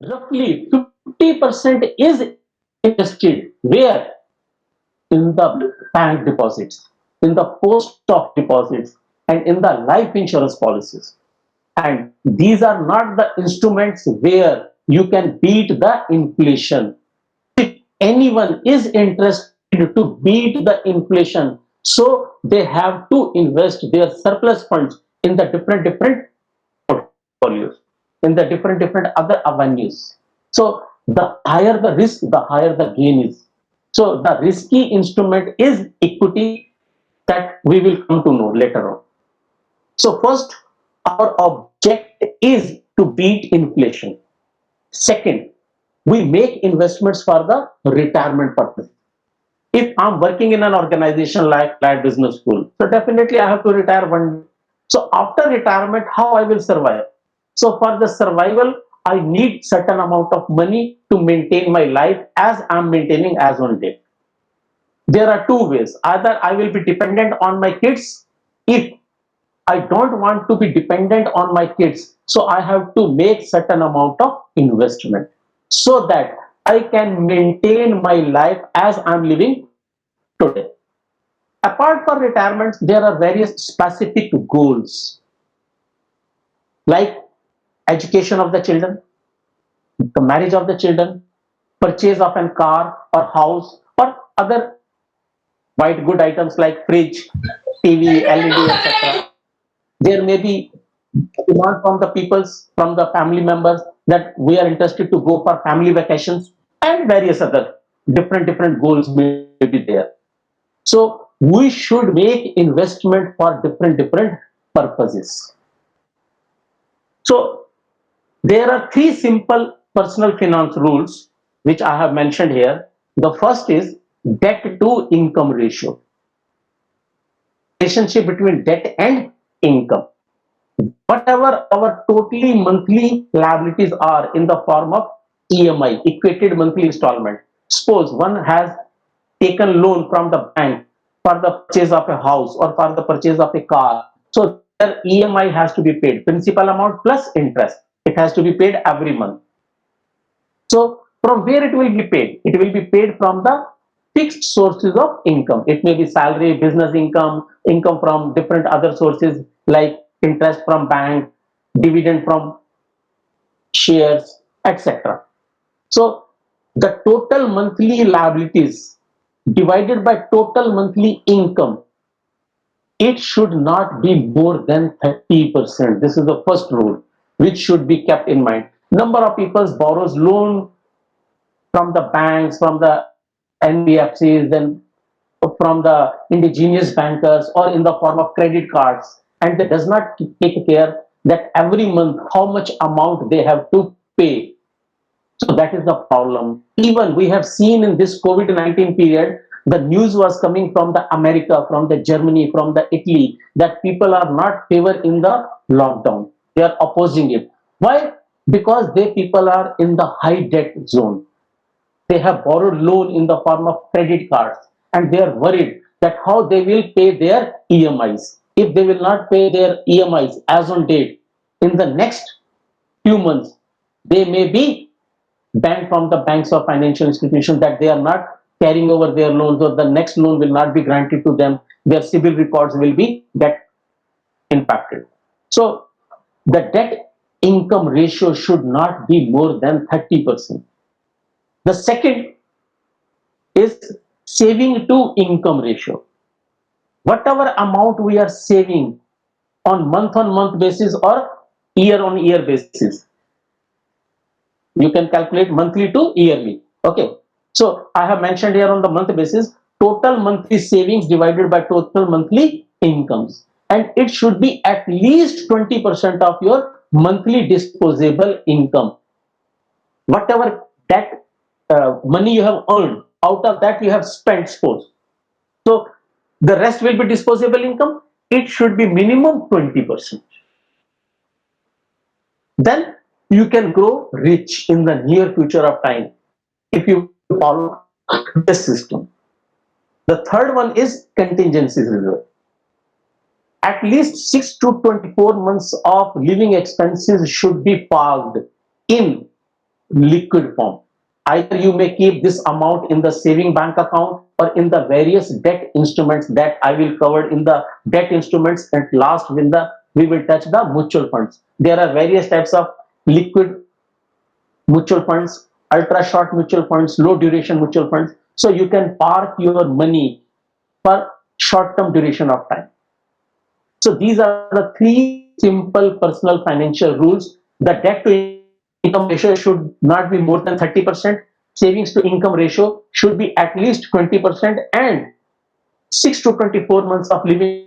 roughly 50% is invested where? In the bank deposits, in the post of deposits, and in the life insurance policies. And these are not the instruments where you can beat the inflation. If anyone is interested to beat the inflation, so they have to invest their surplus funds in the different portfolios, in the different other avenues. So the higher the risk, the higher the gain is. So the risky instrument is equity, that we will come to know later on. So first, our object is to beat inflation. Second, we make investments for the retirement purpose. If I'm working in an organization like Light Business School, so definitely I have to retire one day. So after retirement, how I will survive? So for the survival, I need certain amount of money to maintain my life as I'm maintaining as on date. There are two ways. Either I will be dependent on my kids. If I don't want to be dependent on my kids, so I have to make certain amount of investment so that I can maintain my life as I'm living today. Apart from retirement, there are various specific goals like education of the children, the marriage of the children, purchase of a car or house, or other white good items like fridge, TV, LED, etc. There may be demand from the peoples, from the family members, that we are interested to go for family vacations, and various other different goals may be there. So we should make investment for different purposes. So there are three simple personal finance rules which I have mentioned here. The first is debt to income ratio, relationship between debt and income. Whatever our totally monthly liabilities are in the form of EMI, equated monthly installment. Suppose one has taken loan from the bank for the purchase of a house or for the purchase of a car. So their EMI has to be paid, principal amount plus interest. It has to be paid every month. So from where it will be paid? It will be paid from the fixed sources of income. It may be salary, business income, income from different other sources like interest from bank, dividend from shares, etc. So the total monthly liabilities divided by total monthly income, it should not be more than 30%. This is the first rule which should be kept in mind. Number of people borrows loan from the banks, from the NBFCs, then from the indigenous bankers, or in the form of credit cards, and they does not take care that every month how much amount they have to pay. So that is the problem. Even we have seen in this COVID-19 period, the news was coming from the America, from the Germany, from the Italy, that people are not favor in the lockdown. They are opposing it. Why? Because they people are in the high debt zone. They have borrowed loan in the form of credit cards, and they are worried that how they will pay their EMIs. If they will not pay their EMIs as on date, in the next few months, they may be banned from the banks or financial institutions, that they are not carrying over their loans, or the next loan will not be granted to them. Their civil records will be get impacted. So the debt income ratio should not be more than 30%. The second is saving to income ratio. Whatever amount we are saving on month basis or year on year basis, you can calculate monthly to yearly. Okay. So I have mentioned here on the month basis, total monthly savings divided by total monthly incomes. And it should be at least 20% of your monthly disposable income. Whatever that money you have earned, out of that you have spent, suppose. So the rest will be disposable income. It should be minimum 20%. Then you can grow rich in the near future of time if you follow this system. The third one is contingency reserve. At least 6 to 24 months of living expenses should be parked in liquid form. Either you may keep this amount in the saving bank account or in the various debt instruments that I will cover in the debt instruments, and last with the we will touch the mutual funds. There are various types of liquid mutual funds, ultra short mutual funds, low duration mutual funds. So you can park your money for short term duration of time. So these are the three simple personal financial rules. The debt to income ratio should not be more than 30%. Savings to income ratio should be at least 20%, and 6 to 24 months of living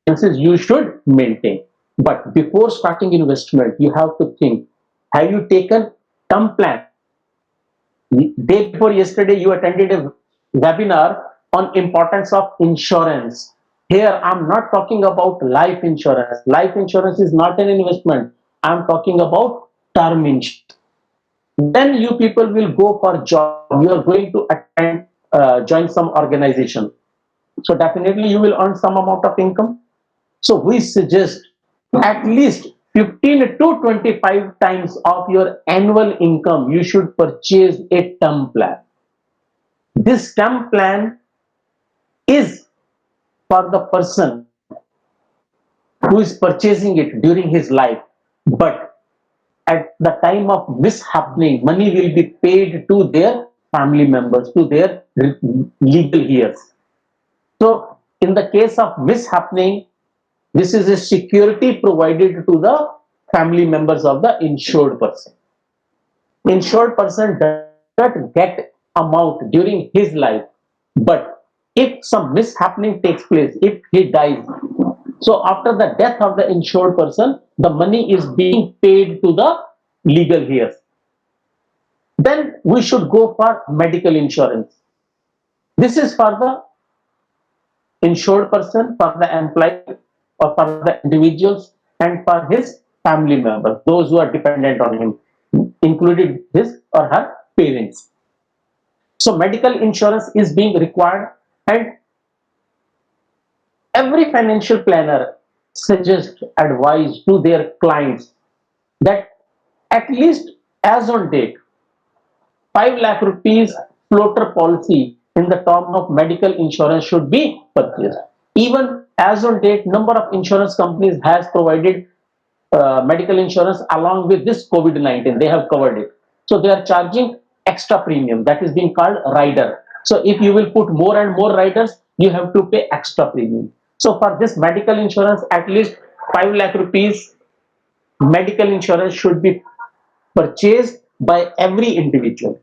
expenses you should maintain. But before starting investment, you have to think, have you taken term plan? Day before yesterday, you attended a webinar on importance of insurance. Here, I'm not talking about life insurance. Life insurance is not an investment. I'm talking about term insurance. Then you people will go for job. You are going to attend, join some organization. So definitely you will earn some amount of income. So we suggest at least 15 to 25 times of your annual income, you should purchase a term plan. This term plan is for the person who is purchasing it during his life, but at the time of mishappening, money will be paid to their family members, to their legal heirs. So in the case of mishappening, this is a security provided to the family members of the insured person. Insured person does not get amount during his life, but if some mishappening takes place, if he dies, so after the death of the insured person, the money is being paid to the legal heirs. Then we should go for medical insurance. This is for the insured person, for the employee, or for the individuals, and for his family members, those who are dependent on him, including his or her parents. So medical insurance is being required, and every financial planner suggests advice to their clients that at least as on date 5 lakh rupees floater policy in the term of medical insurance should be purchased. Even as on date, number of insurance companies has provided medical insurance along with this COVID-19. They have covered it. So they are charging extra premium, that is being called rider. So if you will put more and more riders, you have to pay extra premium. So for this medical insurance, at least 5 lakh rupees medical insurance should be purchased by every individual.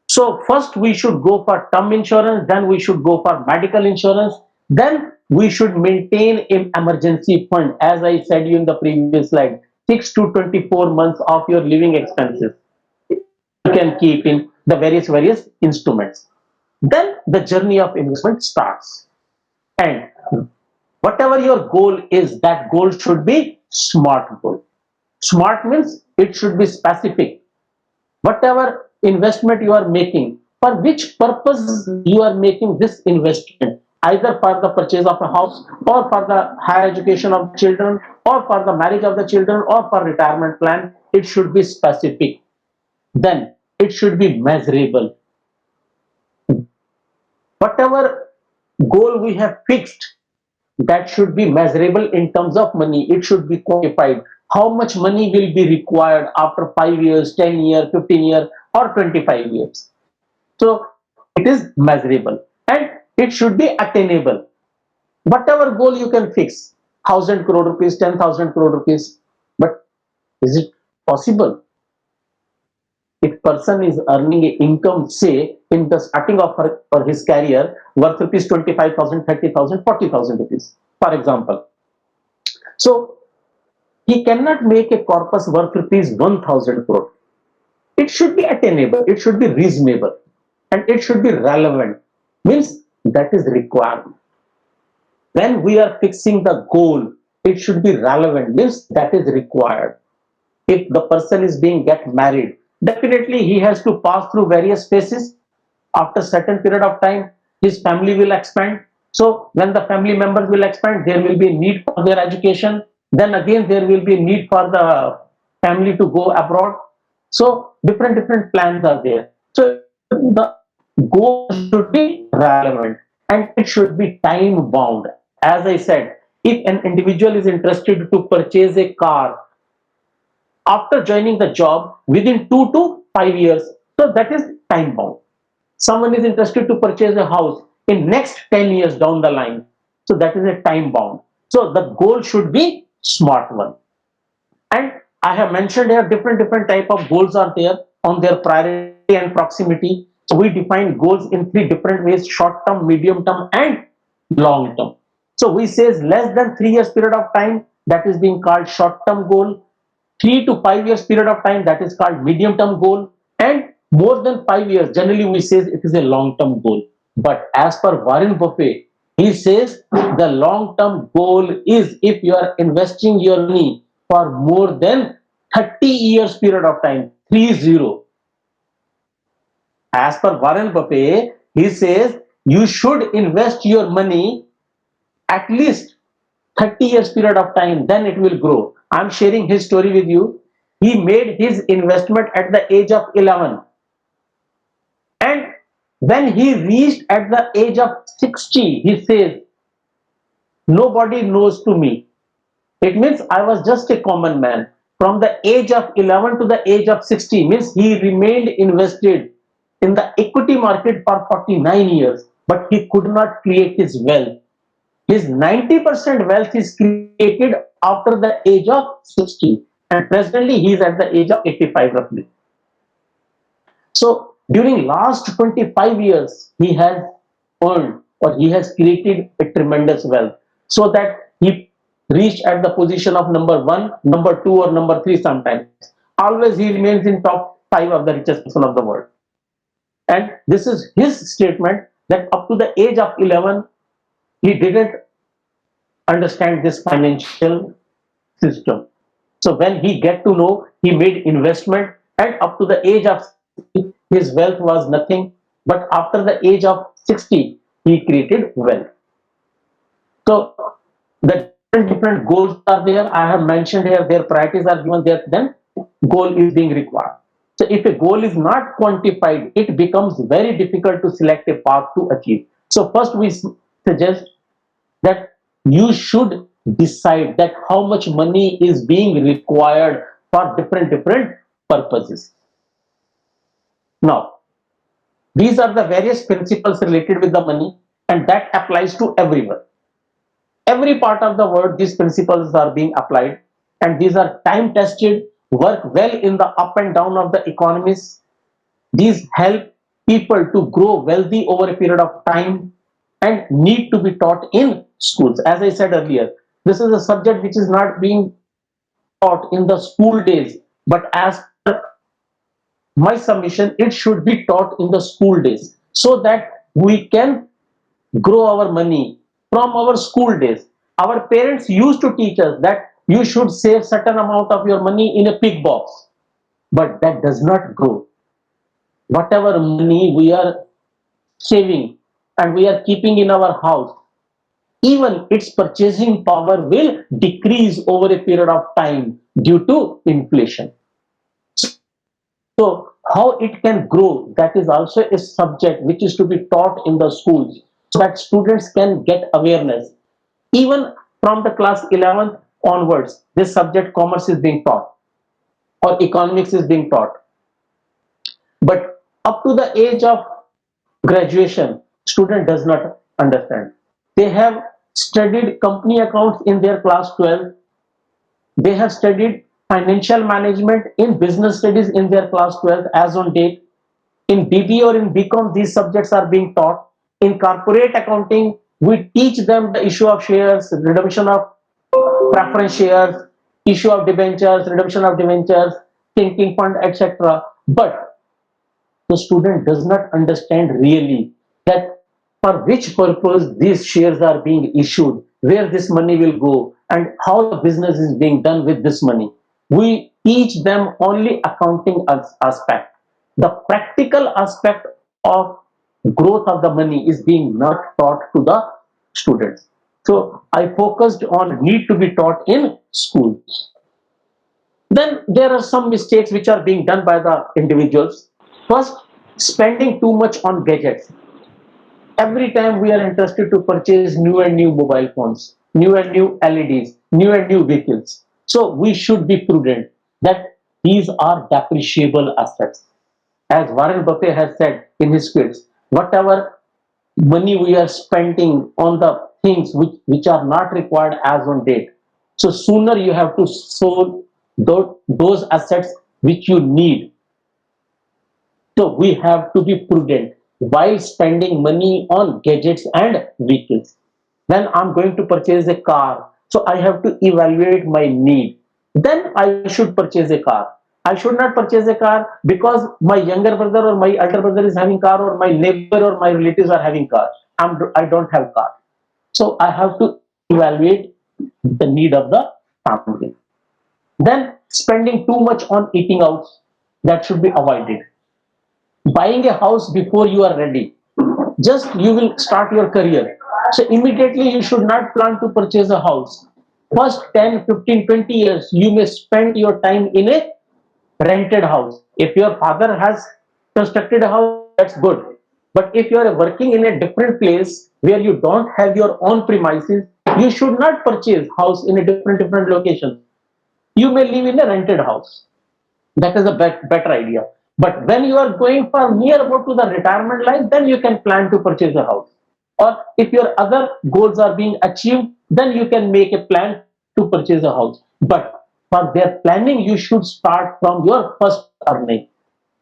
So first we should go for term insurance, then we should go for medical insurance, then we should maintain an emergency fund. As I said you in the previous slide, 6 to 24 months of your living expenses you can keep in the various instruments. Then the journey of investment starts. And whatever your goal is, that goal should be SMART goal. SMART means it should be specific. Whatever investment you are making, for which purpose you are making this investment, either for the purchase of a house, or for the higher education of children, or for the marriage of the children, or for retirement plan, it should be specific. Then it should be measurable. Whatever goal we have fixed, that should be measurable in terms of money. It should be quantified. How much money will be required after 5 years, 10 years, 15 years, or 25 years. So it is measurable, and it should be attainable. Whatever goal you can fix, 1,000 crore rupees, 10,000 crore rupees, but is it possible? If person is earning an income, say in the starting of her or his career, worth rupees 25,000, 30,000, 40,000 rupees, for example. So he cannot make a corpus worth rupees 1,000 crore. It should be attainable, it should be reasonable, and it should be relevant. Means that is required. When we are fixing the goal, it should be relevant, means that is required. If the person is being get married, definitely he has to pass through various phases. After certain period of time, his family will expand. So when the family members will expand, there will be a need for their education. Then again there will be a need for the family to go abroad. So different plans are there. So the goal should be relevant and it should be time bound. As I said, if an individual is interested to purchase a car after joining the job within 2 to 5 years, so that is time bound. Someone is interested to purchase a house in next 10 years down the line, so that is a time bound. So the goal should be smart one. And I have mentioned here different type of goals are there on their priority and proximity. So we define goals in three different ways: short term, medium term, and long term. So we says less than 3 years period of time, that is being called short term goal. 3 to 5 years period of time, that is called medium term goal, and more than 5 years, generally we say it is a long term goal. But as per Warren Buffett, he says the long term goal is if you are investing your money for more than 30 years period of time, 30. As per Warren Buffett, he says you should invest your money at least 30 years period of time, then it will grow. I'm sharing his story with you. He made his investment at the age of 11, and when he reached at the age of 60, he says nobody knows to me. It means I was just a common man. From the age of 11 to the age of 60 means he remained invested in the equity market for 49 years, but he could not create his wealth. His 90% wealth is created after the age of 60, and presently he is at the age of 85 roughly. So during last 25 years, he has earned or he has created a tremendous wealth, so that he reached at the position of number one, number two, or number three sometimes. Always he remains in top five of the richest person of the world. And this is his statement that up to the age of 11, he didn't understand this financial system. So when he get to know, he made investment, and up to the age of 60, his wealth was nothing. But after the age of 60, he created wealth. So the different goals are there. I have mentioned here their priorities are given there. Then goal is being required. So if a goal is not quantified, it becomes very difficult to select a path to achieve. So first we suggest that you should decide that how much money is being required for different purposes. Now, these are the various principles related with the money, and that applies to everyone. Every part of the world, these principles are being applied, and these are time tested, work well in the up and down of the economies. These help people to grow wealthy over a period of time and need to be taught in schools. As I said earlier, this is a subject which is not being taught in the school days, but as per my submission, it should be taught in the school days so that we can grow our money from our school days. Our parents used to teach us that you should save certain amount of your money in a pig box, but that does not grow. Whatever money we are saving and we are keeping in our house, even its purchasing power will decrease over a period of time due to inflation. So how it can grow, that is also a subject which is to be taught in the schools so that students can get awareness. Even from the class 11th onwards, this subject commerce is being taught or economics is being taught. But up to the age of graduation, student does not understand. They have studied company accounts in their class 12. They have studied financial management in business studies in their class 12 as on date. In BBA or in BCom, these subjects are being taught. In corporate accounting, we teach them the issue of shares, redemption of preference shares, issue of debentures, redemption of debentures, thinking fund, etc. But the student does not understand really that for which purpose these shares are being issued, where this money will go, and how the business is being done with this money. We teach them only accounting aspect. The practical aspect of growth of the money is being not taught to the students. So I focused on need to be taught in schools. Then there are some mistakes which are being done by the individuals. First, spending too much on gadgets. Every time we are interested to purchase new and new mobile phones, new and new LEDs, new and new vehicles. So we should be prudent that these are depreciable assets. As Warren Buffett has said in his quotes, whatever money we are spending on the things which are not required as on date. So sooner you have to sell those assets which you need. So we have to be prudent while spending money on gadgets and vehicles. When I'm going to purchase a car, so I have to evaluate my need. Then I should purchase a car. I should not purchase a car because my younger brother or my elder brother is having car, or my neighbor or my relatives are having car. I don't have car. So I have to evaluate the need of the family. Then spending too much on eating out, that should be avoided. Buying a house before you are ready, just you will start your career, so immediately you should not plan to purchase a house. First 10, 15, 20 years you may spend your time in a rented house. If your father has constructed a house, that's good. But if you are working in a different place where you don't have your own premises, you should not purchase house in a different location. You may live in a rented house. That is a better idea. But when you are going for near about to the retirement life, then you can plan to purchase a house. Or if your other goals are being achieved, then you can make a plan to purchase a house. But for their planning, you should start from your first earning.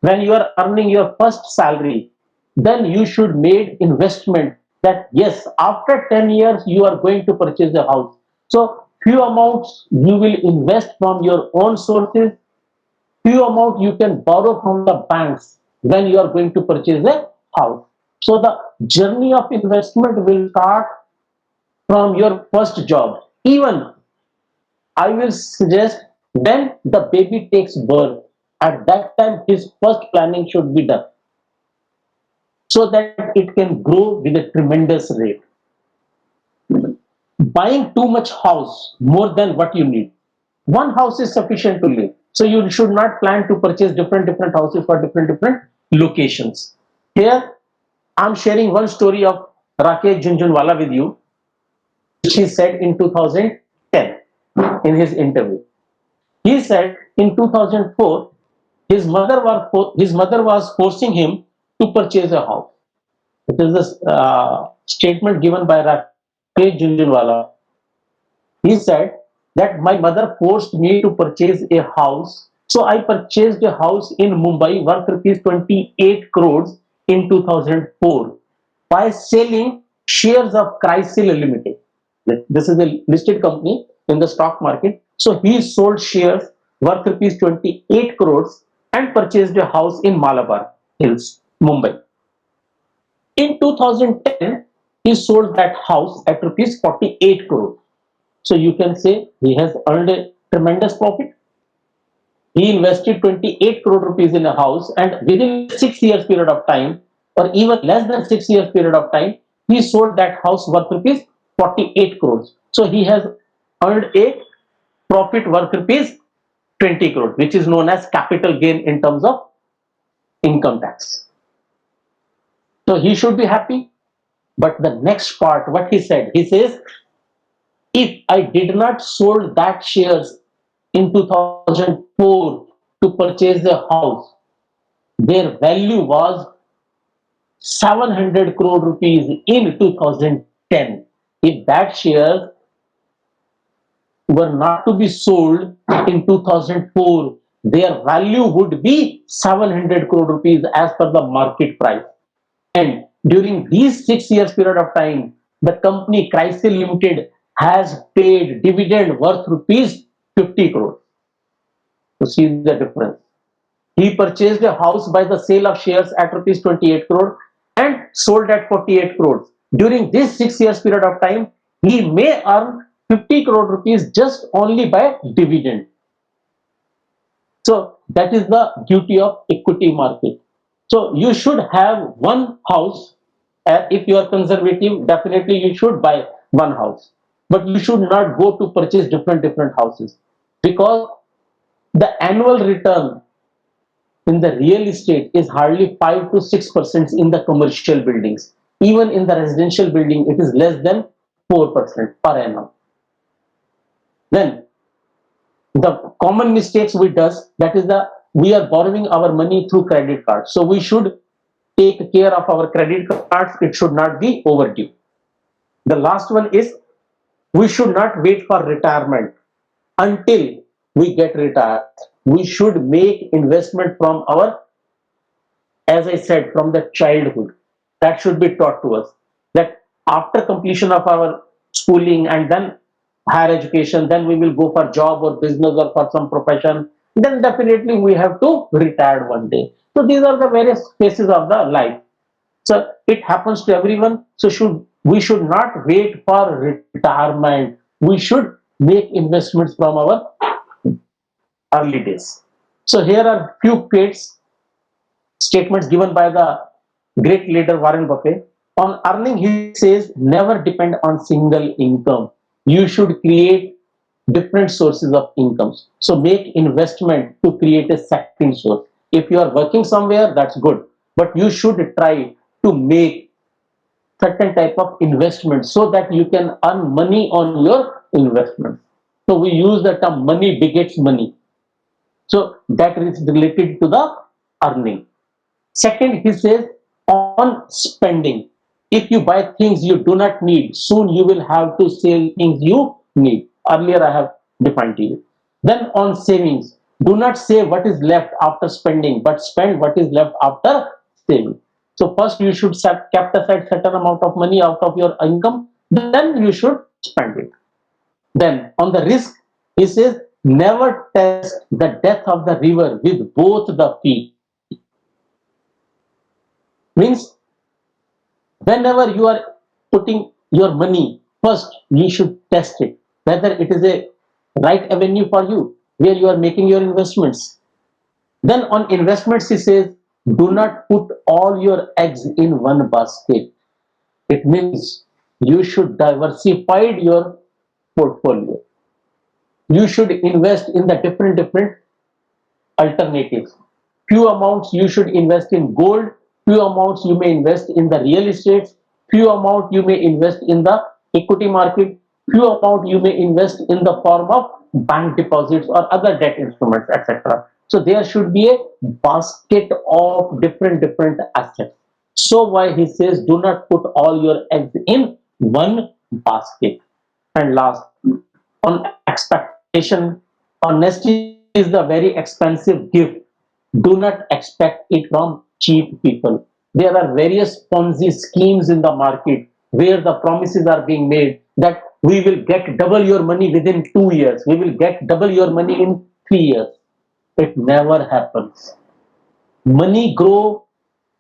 When you are earning your first salary, then you should make investment that yes, after 10 years you are going to purchase a house. So few amounts you will invest from your own sources, few amount you can borrow from the banks when you are going to purchase a house. So the journey of investment will start from your first job. Even I will suggest when the baby takes birth, at that time his first planning should be done so that it can grow with a tremendous rate. Buying too much house more than what you need. One house is sufficient to live. So you should not plan to purchase different houses for different locations. Here, I'm sharing one story of Rakesh Junjunwala with you, which he said in 2010 in his interview. He said in 2004, his mother was forcing him to purchase a house. It is a statement given by Rakesh Junjunwala. He said that my mother forced me to purchase a house. So I purchased a house in Mumbai worth rupees 28 crores in 2004 by selling shares of Chrysler Limited. This is a listed company in the stock market. So he sold shares worth rupees 28 crores and purchased a house in Malabar Hills, Mumbai. In 2010, he sold that house at rupees 48 crores. So you can say he has earned a tremendous profit. He invested 28 crore rupees in a house, and within 6 years period of time, or even less than 6 years period of time, he sold that house worth rupees 48 crores. So he has earned a profit worth rupees 20 crore, which is known as capital gain in terms of income tax. So he should be happy. But the next part, what he says, if I did not sold that shares in 2004 to purchase a house, their value was 700 crore rupees in 2010. If that shares were not to be sold in 2004, their value would be 700 crore rupees as per the market price. And during these 6 years period of time, the company Chrysler Limited has paid dividend worth rupees 50 crore. To see the difference, he purchased a house by the sale of shares at rupees 28 crore and sold at 48 crores. During this 6 years period of time, he may earn 50 crore rupees just only by dividend. So that is the duty of equity market. So you should have one house. If you are conservative, definitely you should buy one house. But you should not go to purchase different houses, because The annual return in the real estate is hardly 5 to 6% in the commercial buildings. Even in the residential building, it is less than 4% per annum. Then the common mistakes we does, that is the we are borrowing our money through credit cards. So we should take care of our credit cards. It should not be overdue. The last one is we should not wait for retirement until we get retired. We should make investment from our, as I said, from the childhood. That should be taught to us. That after completion of our schooling and then higher education, then we will go for job or business or for some profession. Then definitely we have to retire one day. So these are the various phases of the life. So it happens to everyone. So we should not wait for retirement. We should make investments from our early days. So here are few quotes, statements given by the great leader Warren Buffett. On earning, he says, never depend on single income. You should create different sources of incomes. So make investment to create a second source. If you are working somewhere, that's good, but you should try to make certain type of investment so that you can earn money on your investment. So we use the term money begets money. So that is related to the earning. Second, he says on spending. If you buy things you do not need, soon you will have to sell things you need. Earlier I have defined to you. Then on savings, do not save what is left after spending, but spend what is left after saving. So first you should kept aside certain amount of money out of your income, then you should spend it. Then on the risk, he says never test the depth of the river with both the feet. Means whenever you are putting your money, first you should test it whether it is a right avenue for you where you are making your investments. Then on investments, he says do not put all your eggs in one basket. It means you should diversify your portfolio. You should invest in the different alternatives. Few amounts you should invest in gold, few amounts you may invest in the real estate, few amount you may invest in the equity market, few amount you may invest in the form of bank deposits or other debt instruments, etc. So there should be a basket of different assets. So why he says do not put all your eggs in one basket. And last, on expectation, honesty is the very expensive gift. Do not expect it from cheap people. There are various Ponzi schemes in the market where the promises are being made that we will get double your money within 2 years, we will get double your money in 3 years. It never happens. Money grow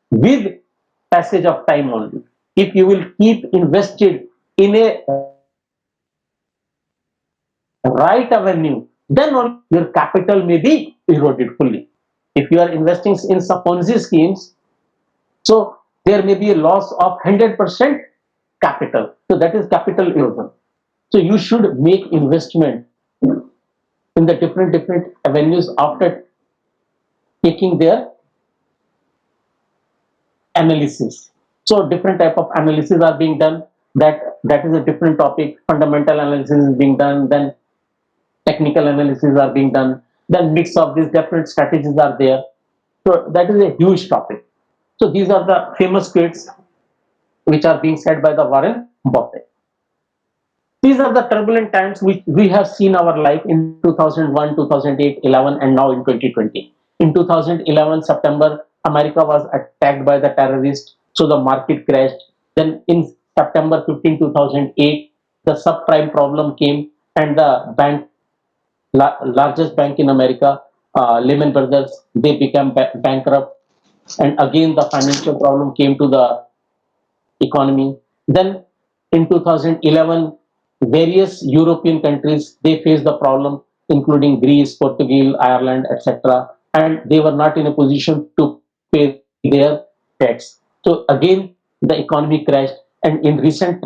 with passage of time only. If you will keep invested in a right avenue, then your capital may be eroded fully. If you are investing in some Ponzi schemes, so there may be a loss of 100% capital. So that is capital erosion. So you should make investment in the different avenues after taking their analysis. So different type of analysis are being done. That is a different topic. Fundamental analysis is being done. Then technical analysis are being done. Then mix of these different strategies are there. So that is a huge topic. So these are the famous quotes which are being said by the Warren Buffett. These are the turbulent times which we have seen our life in 2001, 2008, 11, and now in 2020. In 2011 September, America was attacked by the terrorists, so the market crashed. Then in September 15, 2008, the subprime problem came, and the largest bank in America, Lehman Brothers, they became bankrupt, and again the financial problem came to the economy. Then in 2011, various European countries they faced the problem, including Greece, Portugal, Ireland, etc., and they were not in a position to pay their debts. So again, the economy crashed, and in recent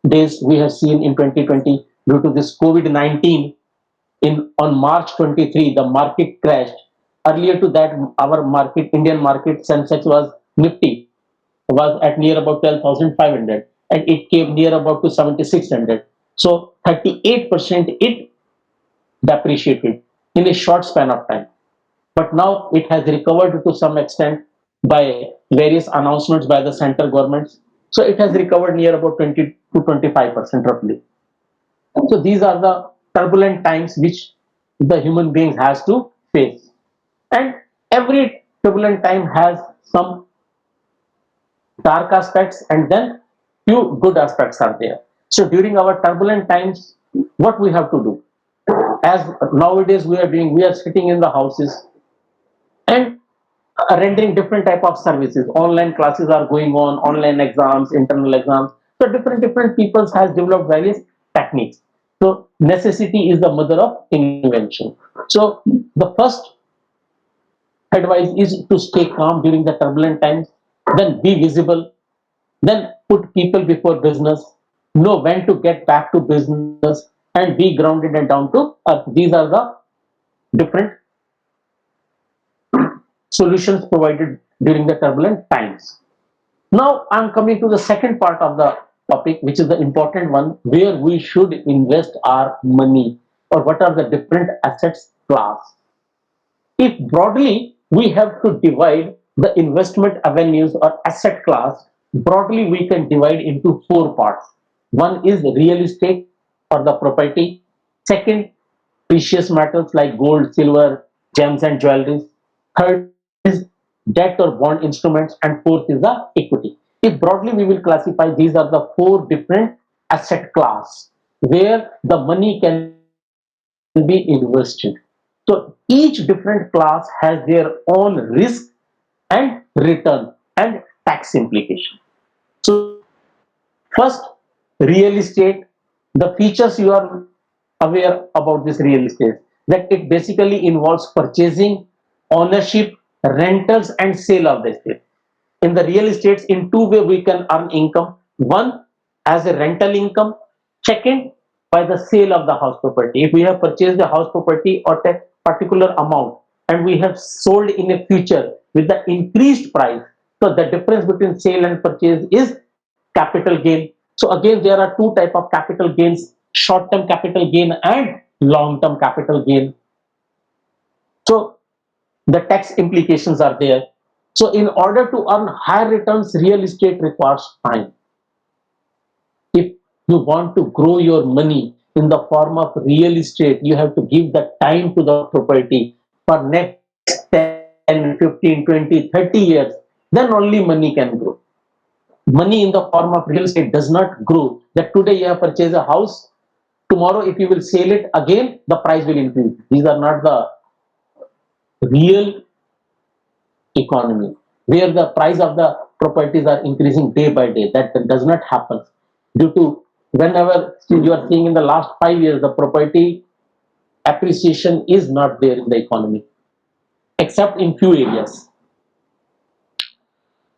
days we have seen in 2020 due to this COVID-19 in on March 23, the market crashed. Earlier to that, our market, Indian market, Sensex was Nifty, was at near about 12,500 and it came near about to 7,600. So 38% it depreciated in a short span of time. But now it has recovered to some extent by various announcements by the central governments. So it has recovered near about 20 to 25% roughly. So these are the turbulent times which the human beings has to face. And every turbulent time has some dark aspects and then few good aspects are there. So during our turbulent times, what we have to do? As nowadays we are sitting in the houses and rendering different type of services. Online classes are going on, online exams, internal exams. So different peoples has developed various techniques. So necessity is the mother of invention. So the first advice is to stay calm during the turbulent times, then be visible, then put people before business, know when to get back to business, and be grounded and down to earth. These are the different solutions provided during the turbulent times. Now I'm coming to the second part of the topic, which is the important one, where we should invest our money or what are the different assets class. If broadly we have to divide the investment avenues or asset class, broadly we can divide into four parts. One is real estate or the property. Second, precious metals like gold, silver, gems and jewelries. Third is debt or bond instruments, and fourth is the equity. If broadly we will classify, these are the four different asset class where the money can be invested. So each different class has their own risk and return and tax implication. So first, real estate, the features you are aware about this real estate, that it basically involves purchasing, ownership, rentals and sale of the estate. In the real estates, in two ways we can earn income. One, as a rental income. Second, by the sale of the house property. If we have purchased the house property or a particular amount and we have sold in a future with the increased price, so the difference between sale and purchase is capital gain. So again, there are two type of capital gains: short-term capital gain and long-term capital gain. So the tax implications are there. So in order to earn higher returns, real estate requires time. If you want to grow your money in the form of real estate, you have to give the time to the property for next 10, 15, 20, 30 years. Then only money can grow. Money in the form of real estate does not grow. That today you have purchased a house, tomorrow if you will sell it again, the price will increase. These are not the real economy where the price of the properties are increasing day by day. That does not happen due to whenever you are seeing in the last 5 years the property appreciation is not there in the economy except in few areas.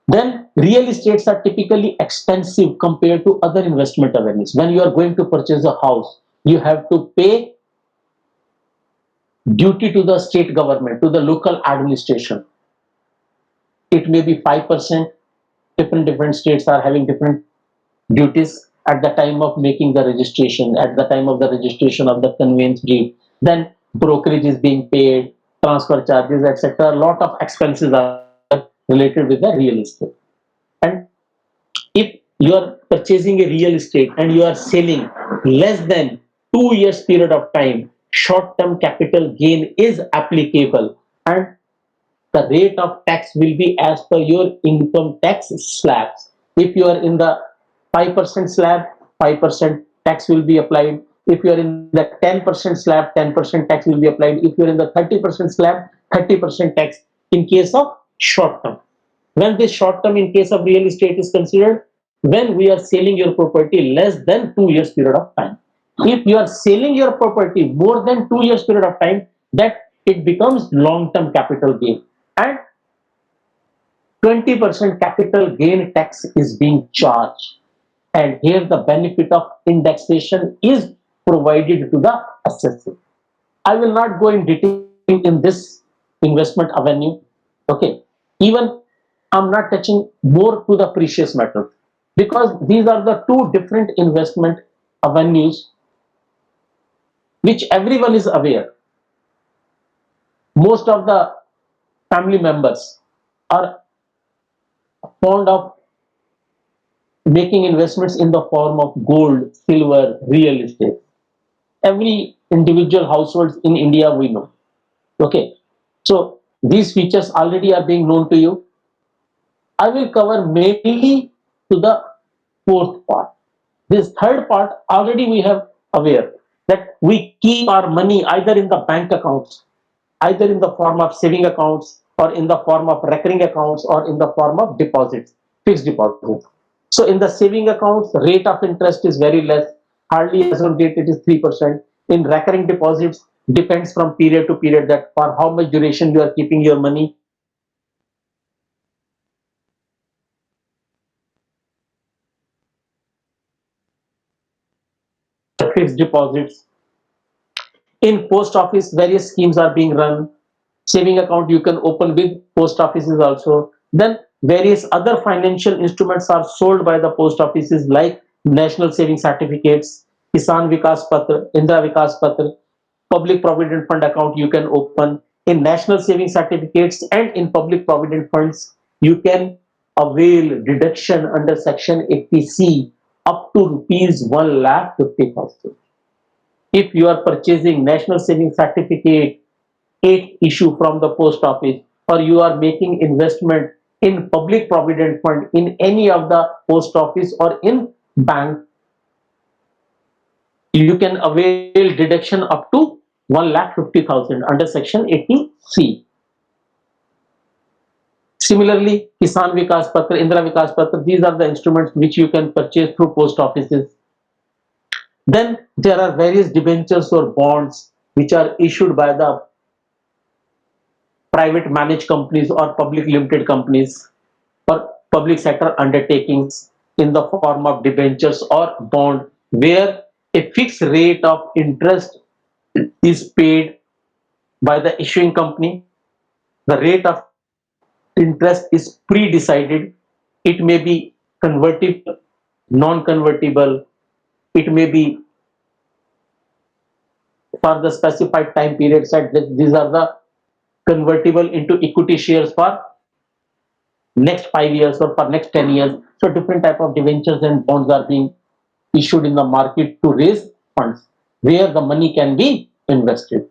Then real estates are typically expensive compared to other investment avenues. When you are going to purchase a house, you have to pay duty to the state government, to the local administration. It may be 5%. Different states are having different duties at the time of making the registration, at the time of the registration of the conveyance deed. Then brokerage is being paid, transfer charges, etc. A lot of expenses are related with the real estate. And if you are purchasing a real estate and you are selling less than 2 years period of time, short-term capital gain is applicable and the rate of tax will be as per your income tax slabs. If you are in the 5% slab, 5% tax will be applied. If you are in the 10% slab, 10% tax will be applied. If you are in the 30% slab, 30% tax in case of short term. When this short term in case of real estate is considered, when we are selling your property less than 2 years period of time. If you are selling your property more than 2 years period of time, that it becomes long term capital gain and 20% capital gain tax is being charged. And here the benefit of indexation is provided to the assessor. I will not go in detail in this investment avenue. Okay. Even I'm not touching more to the precious metals because these are the two different investment avenues which everyone is aware. Most of the family members are fond of making investments in the form of gold, silver, real estate. Every individual households in India we know. Okay. So these features already are being known to you. I will cover mainly to the fourth part. This third part already we have aware that we keep our money either in the bank accounts, either in the form of saving accounts or in the form of recurring accounts or in the form of deposits, fixed deposits. So in the saving accounts, rate of interest is very less. Hardly as on date it is 3%. In recurring deposits, depends from period to period that for how much duration you are keeping your money. Fixed deposits. In post office, various schemes are being run. Saving account you can open with post offices also. Then various other financial instruments are sold by the post offices like national saving certificates, Kisan Vikas Patra, Indra Vikas Patra, public provident fund account you can open. In national saving certificates and in public provident funds, you can avail deduction under section 80C up to rupees 1,50,000. If you are purchasing national saving certificate, eight issue from the post office, or you are making investment in public provident fund in any of the post office or in bank, you can avail deduction up to 1,50,000 under section 80C. Similarly, Kisan Vikas Patra, Indra Vikas Patra, these are the instruments which you can purchase through post offices. Then there are various debentures or bonds which are issued by the private managed companies or public limited companies or public sector undertakings in the form of debentures or bond where a fixed rate of interest is paid by the issuing company. The rate of interest is pre-decided. It may be convertible, non-convertible. It may be for the specified time period set. These are the convertible into equity shares for next 5 years or for next 10 years. So different type of debentures and bonds are being issued in the market to raise funds where the money can be invested.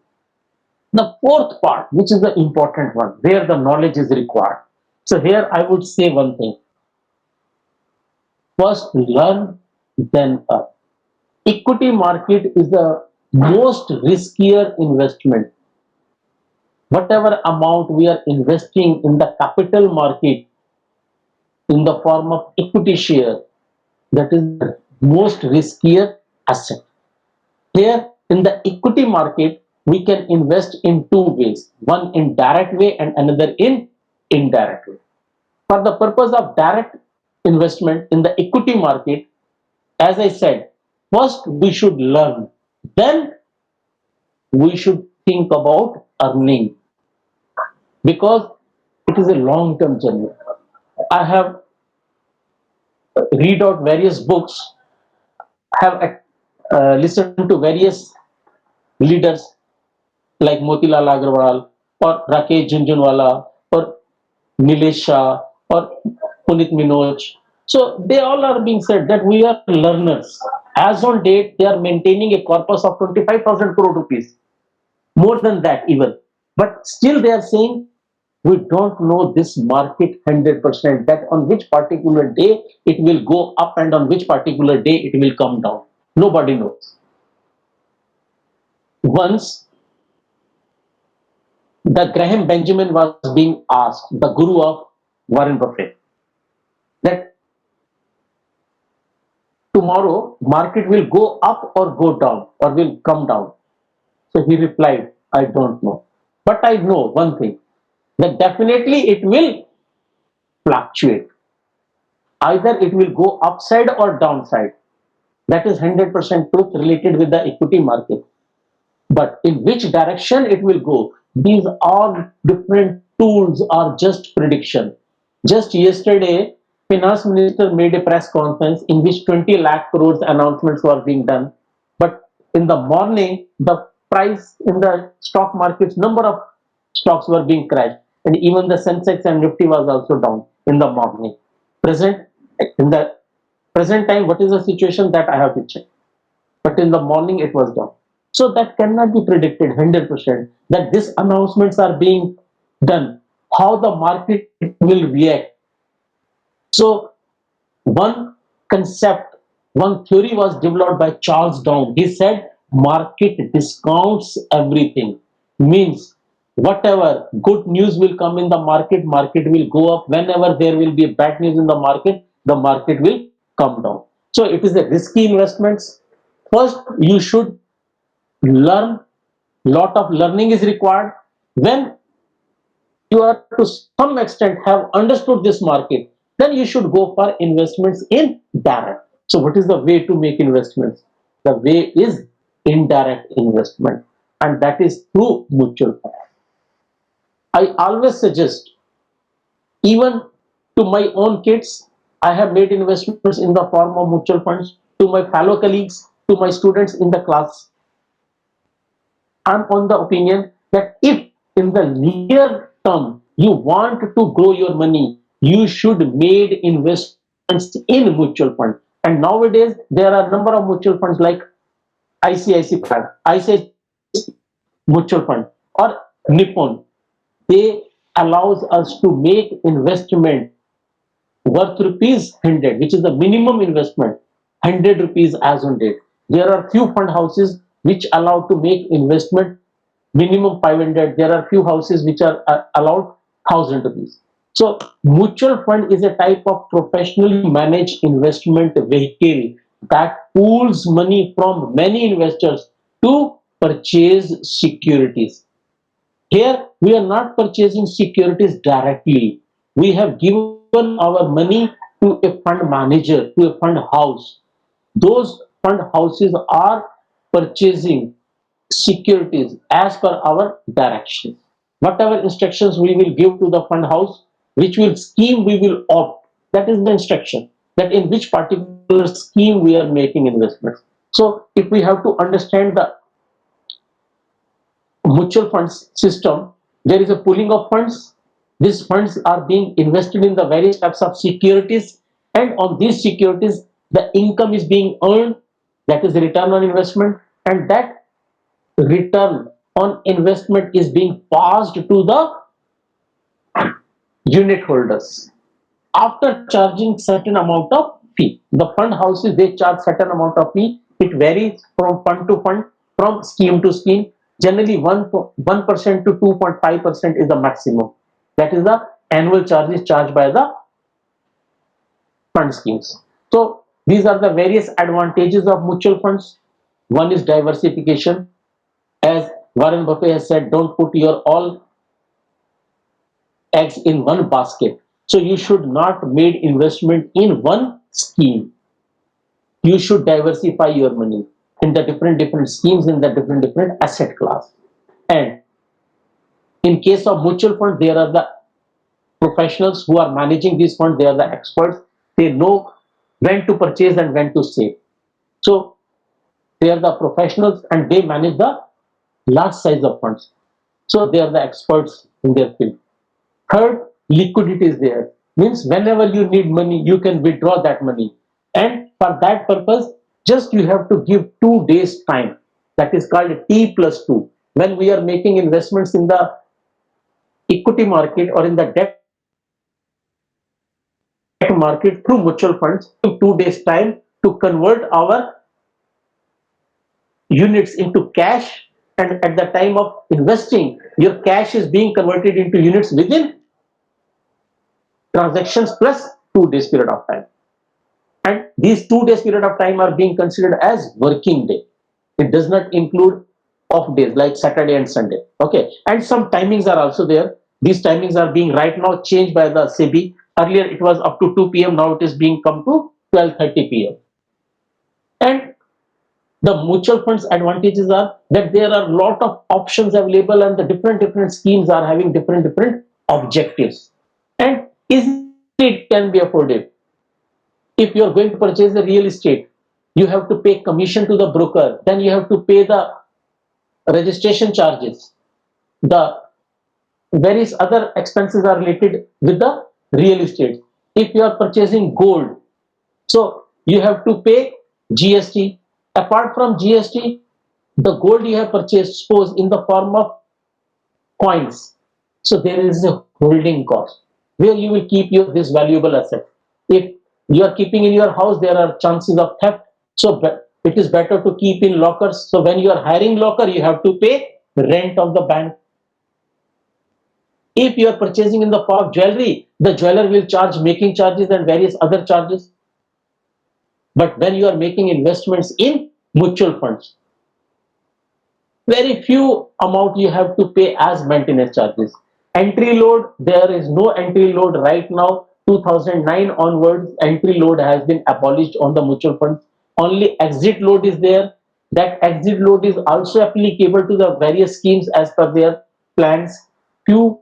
The fourth part, which is the important one, where the knowledge is required. So here I would say one thing. First learn, then earn. Equity market is the most riskier investment. Whatever amount we are investing in the capital market in the form of equity share, that is the most riskier asset. Here in the equity market, we can invest in two ways, one in direct way and another in indirect way. For the purpose of direct investment in the equity market, as I said, first we should learn, then we should think about earning because it is a long term journey. I have read out various books, have listened to various leaders like Motilal Agrawal or Rakesh Jhunjhunwala or Nilesh Shah or Punit Minoj. So they all are being said that we are learners. As on date, they are maintaining a corpus of 25,000 crore rupees, more than that even. But still they are saying we don't know this market 100% that on which particular day it will go up and on which particular day it will come down. Nobody knows. Once the Graham Benjamin was being asked, the guru of Warren Buffett, that tomorrow market will go up or go down or will come down. So he replied, I don't know. But I know one thing, that definitely it will fluctuate. Either it will go upside or downside. That is 100% truth related with the equity market. but in which direction it will go, these all different tools are just prediction. Just yesterday, finance minister made a press conference in which 20 lakh crores announcements were being done, but in the morning the price in the stock markets, number of stocks were being crashed, and even the Sensex and Nifty was also down in the morning. Present in the present time, what is the situation that I have to check? But in the morning it was down. So that cannot be predicted 100% that these announcements are being done. How the market will react. So one concept, one theory was developed by Charles Down. He said market discounts everything. Means whatever good news will come in the market, market will go up. Whenever there will be bad news in the market will come down. So it is a risky investments. First, you should learn. Lot of learning is required. When you are to some extent have understood this market, then you should go for investments in direct. So what is the way to make investments? The way is indirect investment, and that is through mutual fund. I always suggest, even to my own kids, I have made investments in the form of mutual funds. To my fellow colleagues, to my students in the class, I'm on the opinion that if in the near term you want to grow your money, you should make investments in mutual fund. And nowadays there are a number of mutual funds like ICICI mutual fund or Nippon. They allows us to make investment worth rupees 100, which is the minimum investment, 100 rupees as on date. There are few fund houses which allow to make investment minimum 500. There are few houses which are allowed 1000 rupees. So mutual fund is a type of professionally managed investment vehicle that pools money from many investors to purchase securities. Here, we are not purchasing securities directly. We have given our money to a fund manager, to a fund house. Those fund houses are purchasing securities as per our directions. Whatever instructions we will give to the fund house, which will scheme we will opt, that is the instruction, that in which particular scheme we are making investments. So if we have to understand the mutual funds system, there is a pooling of funds. These funds are being invested in the various types of securities, and on these securities, the income is being earned, that is the return on investment, and that return on investment is being passed to the unit holders after charging certain amount of fee. The fund houses, they charge certain amount of fee. It varies from fund to fund, from scheme to scheme. Generally 1% to 2.5% is the maximum. That is the annual charges charged by the fund schemes. So these are the various advantages of mutual funds. One is diversification. As Warren Buffett has said, don't put your all eggs in one basket. So you should not make investment in one scheme. You should diversify your money in the different schemes, in the different asset class. And in case of mutual fund, there are the professionals who are managing these funds. They are the experts. They know when to purchase and when to save. So they are the professionals and they manage the large size of funds. So they are the experts in their field. Third, liquidity is there. Means whenever you need money, you can withdraw that money. And for that purpose, just you have to give 2 days time. That is called T+2. When we are making investments in the equity market or in the debt market through mutual funds, 2 days time to convert our units into cash, and at the time of investing, your cash is being converted into units within transactions plus 2 days period of time. And these 2 days period of time are being considered as working day. It does not include off days like Saturday and Sunday. Okay, and some timings are also there. These timings are being right now changed by the SEBI. Earlier it was up to 2 p.m. Now it is being come to 12:30 p.m. And The mutual funds advantages are that there are a lot of options available and the different schemes are having different objectives. And easily it can be afforded. If you are going to purchase a real estate, you have to pay commission to the broker, then you have to pay the registration charges. The various other expenses are related with the real estate. If you are purchasing gold, so you have to pay GST. Apart from GST, the gold you have purchased, suppose in the form of coins, so there is a holding cost where you will keep your this valuable asset. If you are keeping in your house, there are chances of theft, so it is better to keep in lockers. So when you are hiring locker, you have to pay rent of the bank. If you are purchasing in the form of jewelry, the jeweler will charge making charges and various other charges. But when you are making investments in mutual funds, very few amount you have to pay as maintenance charges. Entry load, there is no entry load right now. 2009 onwards, entry load has been abolished on the mutual funds. Only exit load is there. That exit load is also applicable to the various schemes as per their plans. Few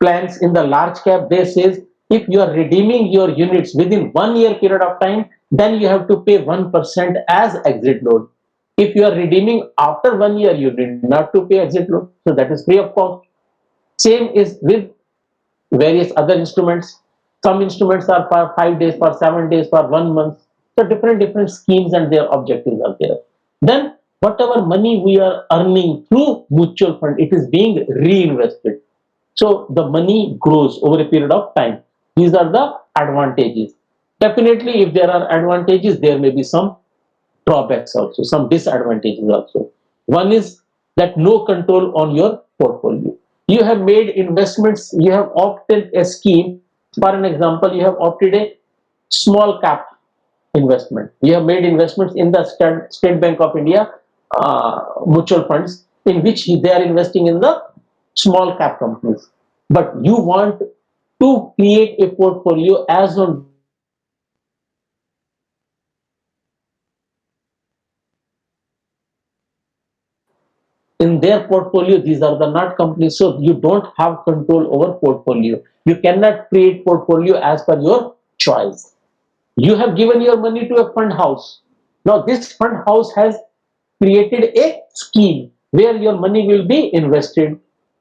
plans in the large cap, they says if you are redeeming your units within 1 year period of time, then you have to pay 1% as exit load. If you are redeeming after 1 year, you need not to pay exit load, so that is free of cost. Same is with various other instruments. Some instruments are for 5 days, for 7 days, for 1 month. So different schemes and their objectives are there. Then whatever money we are earning through mutual fund, it is being reinvested. So the money grows over a period of time. These are the advantages. Definitely, if there are advantages, there may be some drawbacks also, some disadvantages also. One is that no control on your portfolio. You have made investments, you have opted a scheme. For an example, you have opted a small cap investment. You have made investments in the State Bank of India mutual funds, in which they are investing in the small cap companies. But you want to create a portfolio as on in their portfolio, these are the not companies, so you don't have control over portfolio. You cannot create portfolio as per your choice. You have given your money to a fund house. Now this fund house has created a scheme where your money will be invested,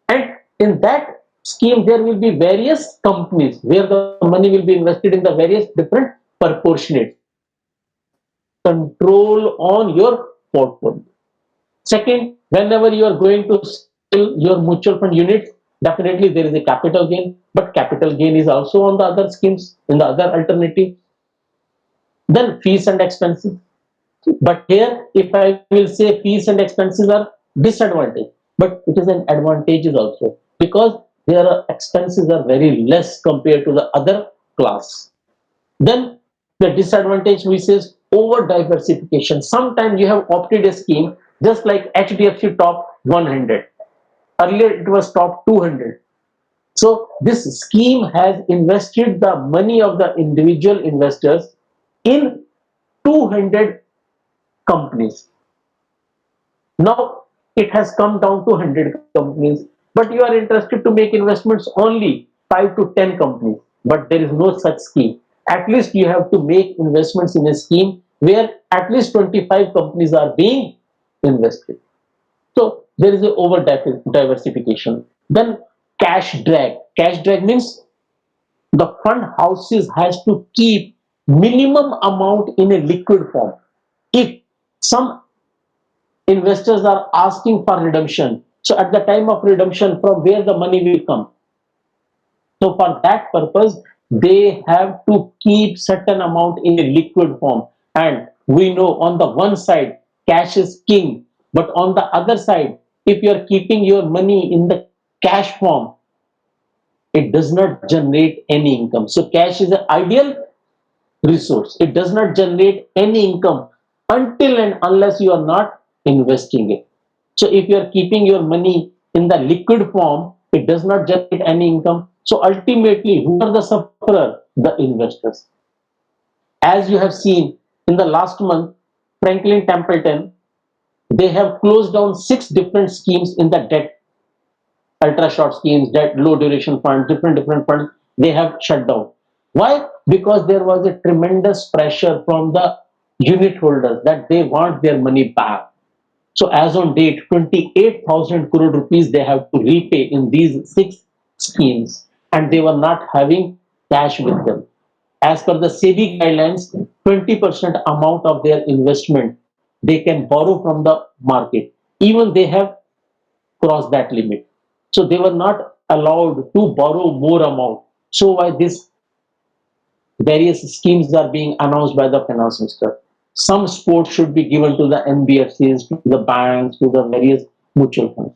and in that scheme there will be various companies where the money will be invested in the various different proportionate control on your portfolio. Second, whenever you are going to sell your mutual fund units, definitely there is a capital gain, but capital gain is also on the other schemes, in the other alternative. Then fees and expenses. But here, if I will say fees and expenses are disadvantage, but it is an advantage also, because their expenses are very less compared to the other class. Then the disadvantage which is over diversification. Sometimes you have opted a scheme just like HDFC top 100. Earlier it was top 200. So this scheme has invested the money of the individual investors in 200 companies. Now it has come down to 100 companies, but you are interested to make investments only 5 to 10 companies, but there is no such scheme. At least you have to make investments in a scheme where at least 25 companies are being invested. So there is a over diversification. Then cash drag. Cash drag means the fund houses has to keep minimum amount in a liquid form. If some investors are asking for redemption, so at the time of redemption, from where the money will come? So for that purpose, they have to keep certain amount in a liquid form. And we know on the one side, cash is king. But on the other side, if you are keeping your money in the cash form, it does not generate any income. So cash is an ideal resource. It does not generate any income until and unless you are not investing it. So if you are keeping your money in the liquid form, it does not generate any income. So ultimately, who are the sufferer? The investors. As you have seen in the last month, Franklin Templeton, they have closed down 6 different schemes in the debt, ultra short schemes, debt, low duration funds, different funds. They have shut down. Why? Because there was a tremendous pressure from the unit holders that they want their money back. So as on date, 28,000 crore rupees they have to repay in these 6 schemes, and they were not having cash with them. As per the SEBI guidelines, 20% amount of their investment they can borrow from the market. Even they have crossed that limit. So they were not allowed to borrow more amount. So why this various schemes are being announced by the finance minister? Some support should be given to the NBFCs, to the banks, to the various mutual funds.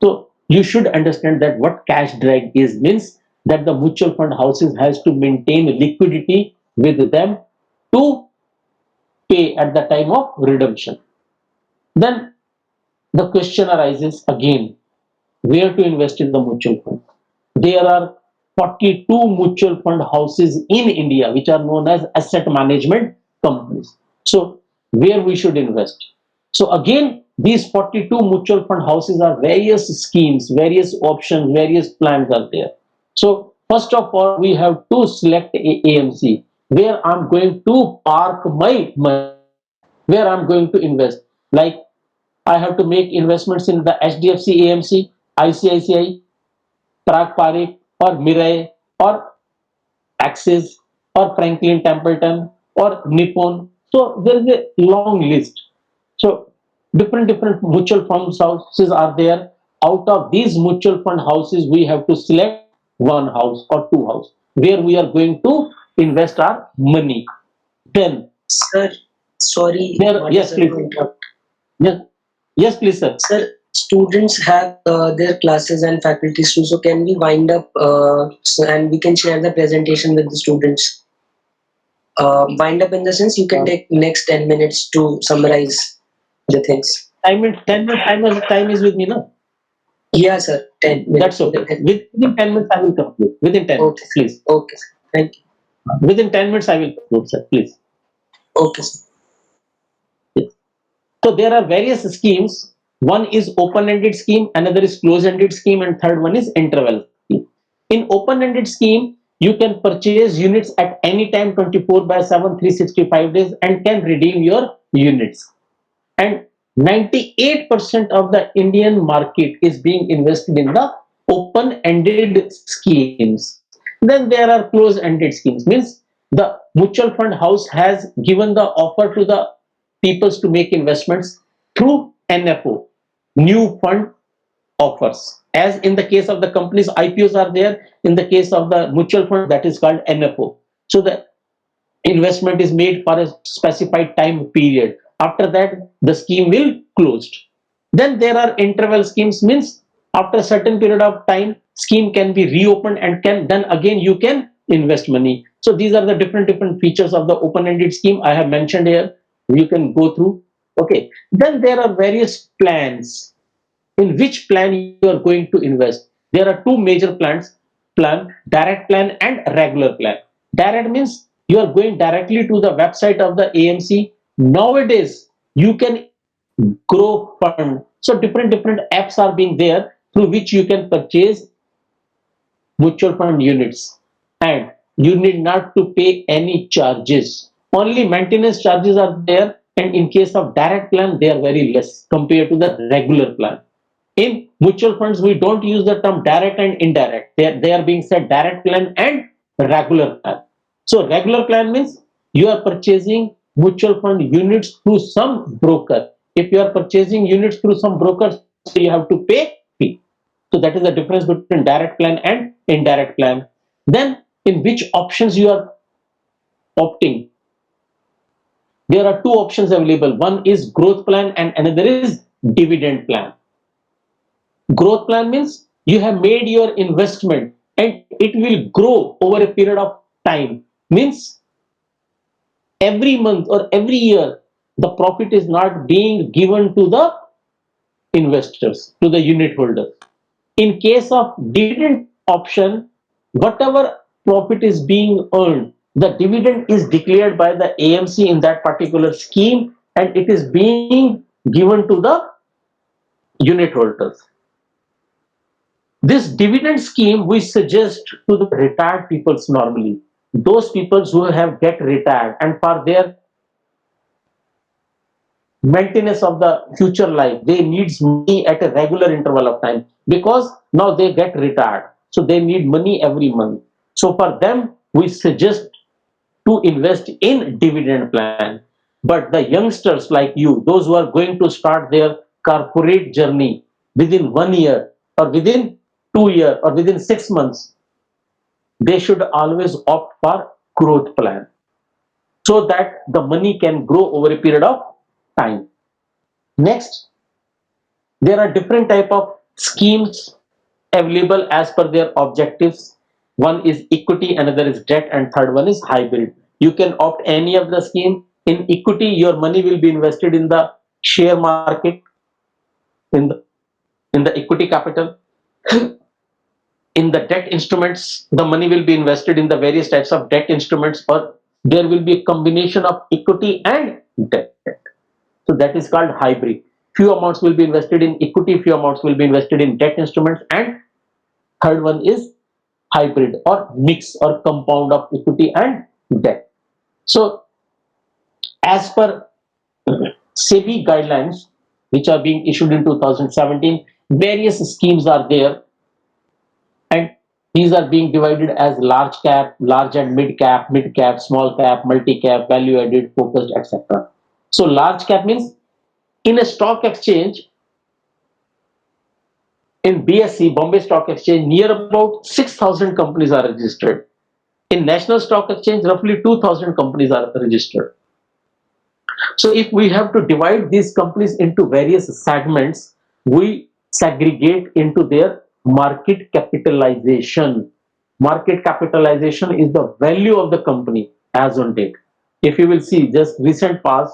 So you should understand that what cash drag is means that the mutual fund houses has to maintain liquidity with them to pay at the time of redemption. Then the question arises again, where to invest in the mutual fund? There are 42 mutual fund houses in India which are known as asset management companies. So where we should invest? So again, these 42 mutual fund houses are various schemes, various options, various plans are there. So first of all, we have to select a AMC where I'm going to park my money, where I'm going to invest. Like I have to make investments in the HDFC AMC, ICICI, Parag Parikh, or Mirai, or Axis, or Franklin Templeton, or Nippon. So there is a long list. So different mutual fund houses are there. Out of these mutual fund houses, we have to select one house or two house where we are going to invest our money. Then Sir, sorry, there, yes, sir, please. to interrupt. Yes, yes, please, sir. Sir, students have their classes and faculties too. So can we wind up and we can share the presentation with the students? Wind up in the sense you can take next 10 minutes to summarize the things. Time is 10 minutes. Time is with me now. Yeah, sir. 10 minutes. That's okay. Within 10 minutes, I will conclude. Within 10 Okay. minutes, please. Okay, sir. Thank you. Within 10 minutes, I will conclude, sir. Please. Okay, sir. Yes. So there are various schemes. One is open-ended scheme, another is closed-ended scheme, and third one is interval scheme. In open-ended scheme, you can purchase units at any time 24 by 7, 365 days and can redeem your units. And 98% of the Indian market is being invested in the open-ended schemes. Then there are closed-ended schemes, means the mutual fund house has given the offer to the peoples to make investments through NFO, new fund offers. As in the case of the companies, IPOs are there. In the case of the mutual fund, that is called NFO. So the investment is made for a specified time period. After that, the scheme will closed. Then there are interval schemes, means after a certain period of time, scheme can be reopened and can then again you can invest money. So these are the different features of the open-ended scheme I have mentioned here. You can go through. Okay. Then there are various plans. In which plan you are going to invest? There are two major plans: direct plan and regular plan. Direct means you are going directly to the website of the AMC. Nowadays, you can grow fund. So different apps are being there through which you can purchase mutual fund units, and you need not to pay any charges. Only maintenance charges are there, and in case of direct plan, they are very less compared to the regular plan. In mutual funds, we don't use the term direct and indirect. They are being said direct plan and regular plan. So regular plan means you are purchasing mutual fund units through some broker. If you are purchasing units through some brokers, so you have to pay fee. So that is the difference between direct plan and indirect plan. Then in which options you are opting? There are two options available. One is growth plan and another is dividend plan. Growth plan means you have made your investment and it will grow over a period of time. Means every month or every year, the profit is not being given to the investors, to the unit holders. In case of dividend option, whatever profit is being earned, The dividend is declared by the AMC in that particular scheme, and it is being given to the unit holders. This dividend scheme we suggest to the retired peoples normally, those peoples who have get retired and for their maintenance of the future life, they needs money at a regular interval of time because now they get retired, so they need money every month. So for them we suggest to invest in dividend plan. But the youngsters like you, those who are going to start their corporate journey within 1 year or within 2 year or within 6 months, they should always opt for growth plan so that the money can grow over a period of time. Next, there are different type of schemes available as per their objectives. One is equity, another is debt, and third one is hybrid. You can opt any of the scheme. In equity, your money will be invested in the share market, in the equity capital. In the debt instruments, the money will be invested in the various types of debt instruments, or there will be a combination of equity and debt. So that is called hybrid. Few amounts will be invested in equity, few amounts will be invested in debt instruments, and third one is hybrid or mix or compound of equity and debt. So as per SEBI guidelines, which are being issued in 2017, various schemes are there, and these are being divided as large cap, large and mid cap, small cap, multi cap, value added, focused, etc. So large cap means in a stock exchange, in BSE, Bombay Stock Exchange, near about 6,000 companies are registered. In National Stock Exchange, roughly 2,000 companies are registered. So if we have to divide these companies into various segments, we segregate into their market capitalization. Market capitalization is the value of the company as on date. If you will see just recent past,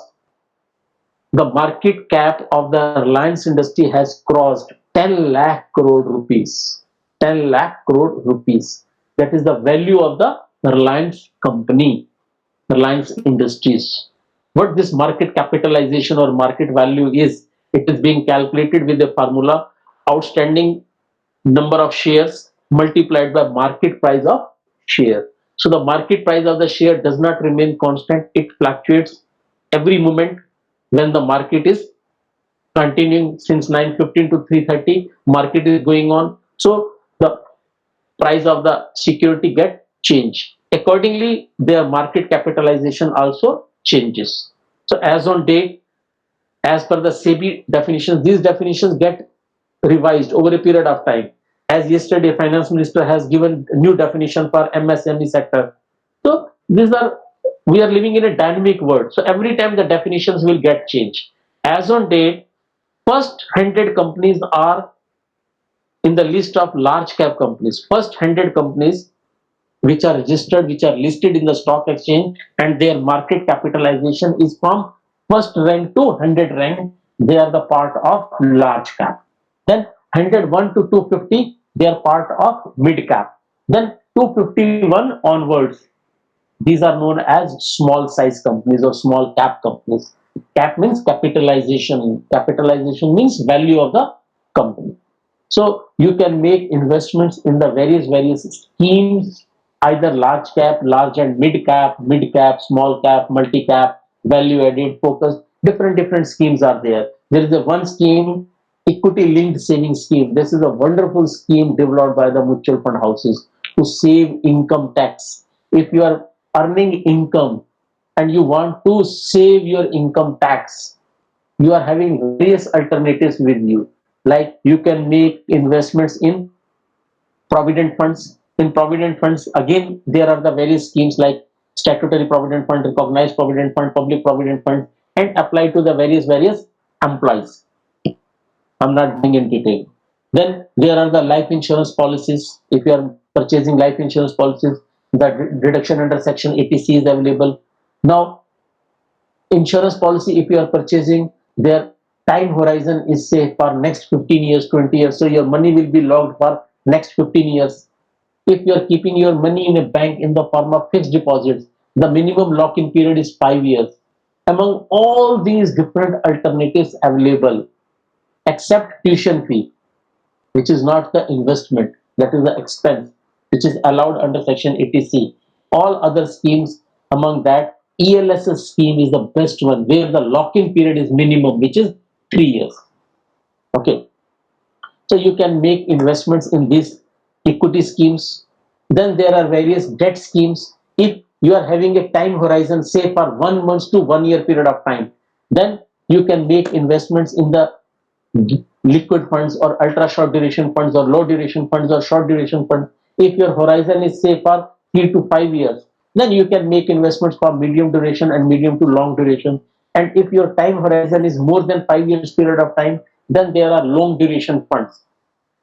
the market cap of the Reliance industry has crossed 10 lakh crore rupees. 10 lakh crore rupees. That is the value of the Reliance company, Reliance Industries. What this market capitalization or market value is, it is being calculated with the formula outstanding number of shares multiplied by market price of share. So the market price of the share does not remain constant, it fluctuates every moment. When the market is continuing since 9:15 to 3:30, market is going on, so the price of the security get changed. Accordingly, their market capitalization also changes. So as on date, as per the SEBI definitions, these definitions get revised over a period of time. As yesterday, Finance Minister has given a new definition for MSME sector. So these are, we are living in a dynamic world. So every time the definitions will get changed. As on date, first 100 companies are in the list of large cap companies. First 100 companies which are registered, which are listed in the stock exchange, and their market capitalization is from first rank to 100 rank, they are the part of large cap. Then 101 to 250, they are part of mid cap. Then 251 onwards, these are known as small size companies or small cap companies. Cap means capitalization. Capitalization means value of the company. So you can make investments in the various schemes, either large cap, large and mid cap, small cap, multi cap, value added, focus. Different schemes are there. There is a one scheme, equity linked saving scheme. This is a wonderful scheme developed by the mutual fund houses to save income tax. If you are earning income and you want to save your income tax, you are having various alternatives with you. Like you can make investments in provident funds. In provident funds, again, there are the various schemes like statutory provident fund, recognized provident fund, public provident fund, and apply to the various employees. I'm not going in detail. Then there are the life insurance policies. If you are purchasing life insurance policies, the reduction under section 80C is available. Now, insurance policy, if you are purchasing, their time horizon is say for next 15 years, 20 years. So your money will be logged for next 15 years. If you are keeping your money in a bank in the form of fixed deposits, The minimum lock-in period is 5 years. Among all these different alternatives available, except tuition fee, which is not the investment, that is the expense, which is allowed under Section 80C. All other schemes, among that, ELSS scheme is the best one, where the lock-in period is minimum, which is 3 years. Okay, so you can make investments in these equity schemes. Then there are various debt schemes. If you are having a time horizon, say for 1 month to 1 year period of time, then you can make investments in the liquid funds or ultra short duration funds or low duration funds or short duration funds. If your horizon is say for 3 to 5 years, then you can make investments for medium duration and medium to long duration. And if your time horizon is more than 5 years period of time, then there are long duration funds.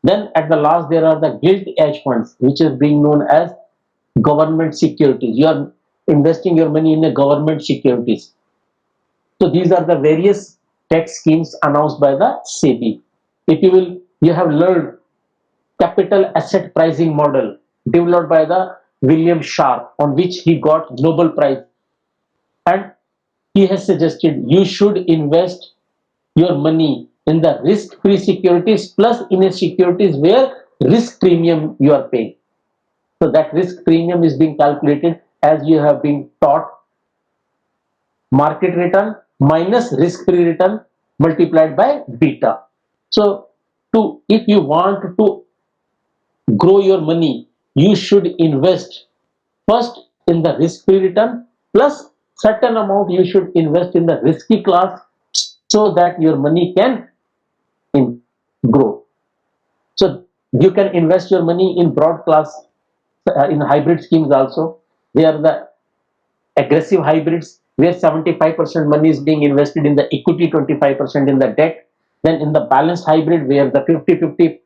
Then at the last, there are the gilt edge funds, which is being known as government securities. You are investing your money in a government securities. So these are the various tax schemes announced by the SEBI. If you have learned capital asset pricing model developed by the William Sharpe, on which he got Nobel Prize, and he has suggested you should invest your money in the risk-free securities plus in a securities where risk premium you are paying. So that risk premium is being calculated as you have been taught, market return minus risk-free return multiplied by beta. So if you want to grow your money, you should invest first in the risk-free return plus certain amount you should invest in the risky class so that your money can grow. So you can invest your money in broad class, in hybrid schemes also. They are the aggressive hybrids where 75% money is being invested in the equity, 25% in the debt. Then in the balanced hybrid where the 50-50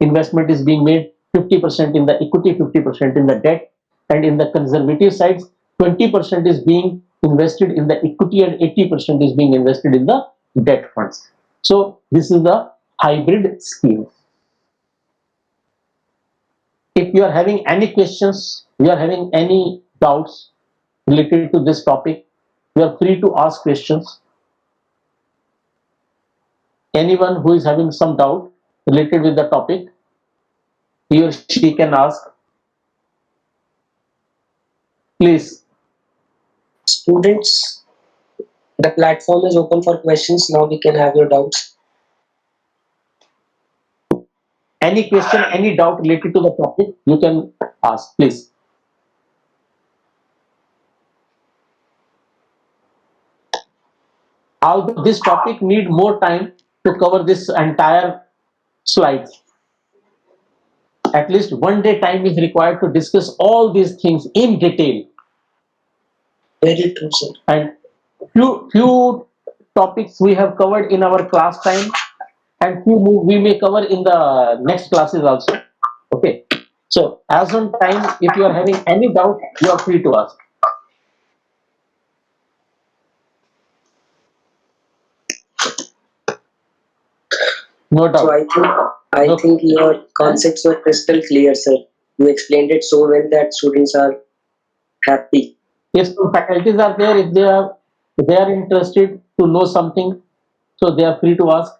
investment is being made, 50% in the equity, 50% in the debt. And in the conservative sides, 20% is being invested in the equity and 80% is being invested in the debt funds. So this is the hybrid scheme. If you are having any questions, you are having any doubts related to this topic, you are free to ask questions. Anyone who is having some doubt related with the topic, he or she can ask. Please. Students, the platform is open for questions. Now we can have your doubts. Any question, any doubt related to the topic, you can ask, please. Although this topic need more time to cover this entire slides, at least one day time is required to discuss all these things in detail. Very true, sir. And few topics we have covered in our class time, and few we may cover in the next classes also. Okay. So as on time, if you are having any doubt, you are free to ask. No doubt. So I think your concepts were crystal clear, sir. You explained it so well that students are happy. If some faculties are there, if they are interested to know something, so they are free to ask.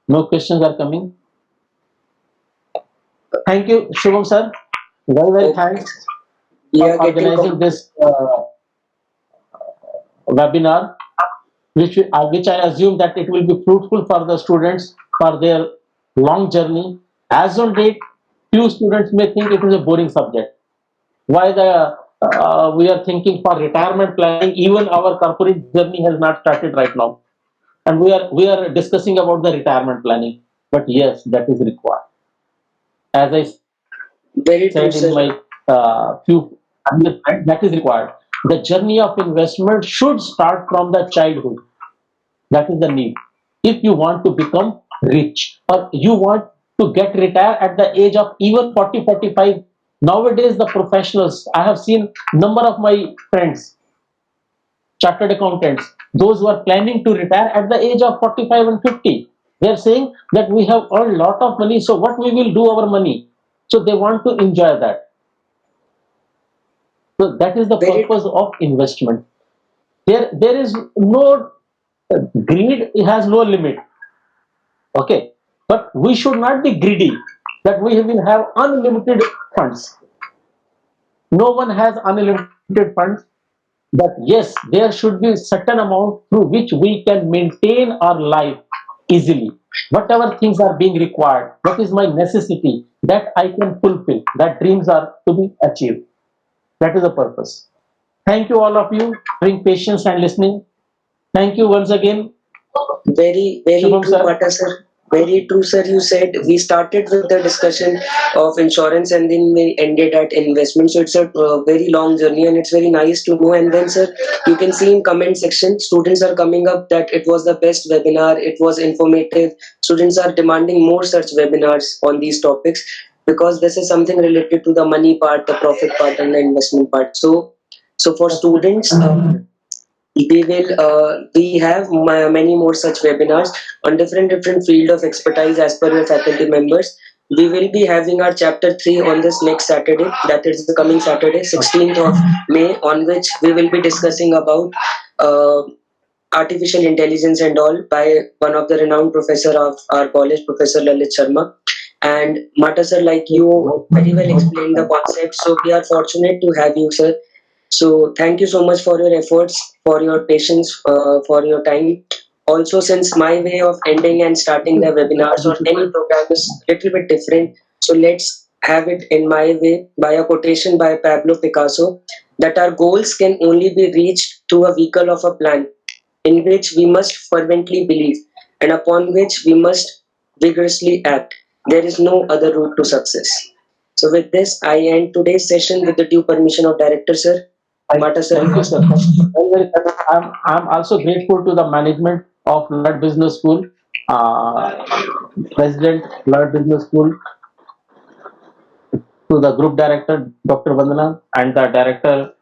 No questions are coming. Thank you, Shubham sir. Very thanks for organizing this webinar, which I assume that it will be fruitful for the students for their long journey. As on date, few students may think it is a boring subject. Why we are thinking for retirement planning? Even our corporate journey has not started right now, and we are discussing about the retirement planning. But yes, that is required. As I said in my few, that is required. The journey of investment should start from the childhood. That is the need. If you want to become rich or you want to get retired at the age of even 40, 45, nowadays the professionals, I have seen number of my friends, chartered accountants, those who are planning to retire at the age of 45 and 50. They are saying that we have earned a lot of money, so what we will do our money? So they want to enjoy that. So that is the Very- purpose of investment. There is no greed. It has no limit. Okay, but we should not be greedy that we will have unlimited funds. No one has unlimited funds. But yes, there should be certain amount through which we can maintain our life easily. Whatever things are being required, what is my necessity that I can fulfill, that dreams are to be achieved. That is the purpose. Thank you, all of you, having patience and listening. Thank you once again. Very Shubham, true, sir. Mata sir. Very true, sir. You said we started with the discussion of insurance and then we ended at investment. So it's a very long journey and it's very nice to know. And then, sir, you can see in comment section, students are coming up that it was the best webinar. It was informative. Students are demanding more such webinars on these topics because this is something related to the money part, the profit part, and the investment part. So for students. We have many more such webinars on different field of expertise as per your faculty members. We will be having our chapter 3 on this next Saturday, that is the coming Saturday 16th of May, on which we will be discussing about uh, artificial intelligence and all by one of the renowned professor of our college, Professor Lalit Sharma. And Mata sir, like you very well explained the concept, so we are fortunate to have you, sir. So thank you so much for your efforts, for your patience, for your time. Also, since my way of ending and starting the webinars or any program is a little bit different, so let's have it in my way by a quotation by Pablo Picasso that our goals can only be reached through a vehicle of a plan in which we must fervently believe and upon which we must vigorously act. There is no other route to success. So with this, I end today's session with the due permission of Director Sir. Mata sir. Thank you, sir. I'm also grateful to the management of Lloyd Business School, President Lloyd Business School, to the group director Dr. Vandana and the director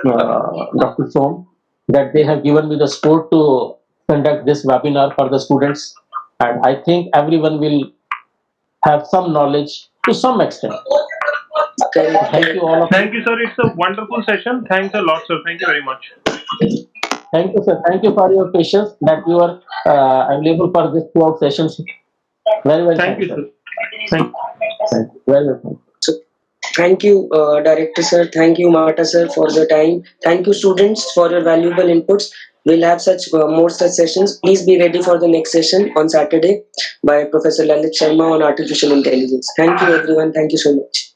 Dr. Som, that they have given me the support to conduct this webinar for the students, and I think everyone will have some knowledge to some extent. Thank you all of you. Thank you, sir. It's a wonderful session. Thanks a lot, sir. Thank you very much. Thank you, sir. Thank you for your patience that you are available for this 2 hour sessions. Very well. Thank you, sir. Thank you. Thank you. Very well. So, thank you, Director Sir. Thank you, Mata Sir, for the time. Thank you, students, for your valuable inputs. We'll have more such sessions. Please be ready for the next session on Saturday by Professor Lalit Sharma on artificial intelligence. Thank you, everyone. Thank you so much.